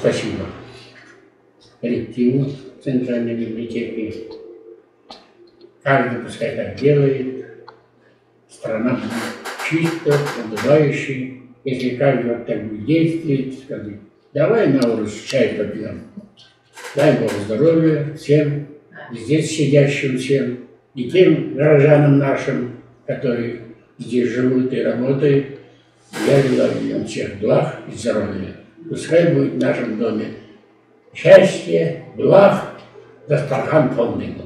спасибо коллективу Центральной библиотеки. Каждый пускай так делает. Страна будет чисто, подобающей. Если каждый вот так будет действовать, скажет, давай на урост чай попьем. Дай Бог здоровья всем, здесь сидящим всем, и тем горожанам нашим, которые здесь живут и работают. Я желаю им всех благ и здоровья. Пускай будет в нашем доме счастье, благ, Дастархан полный.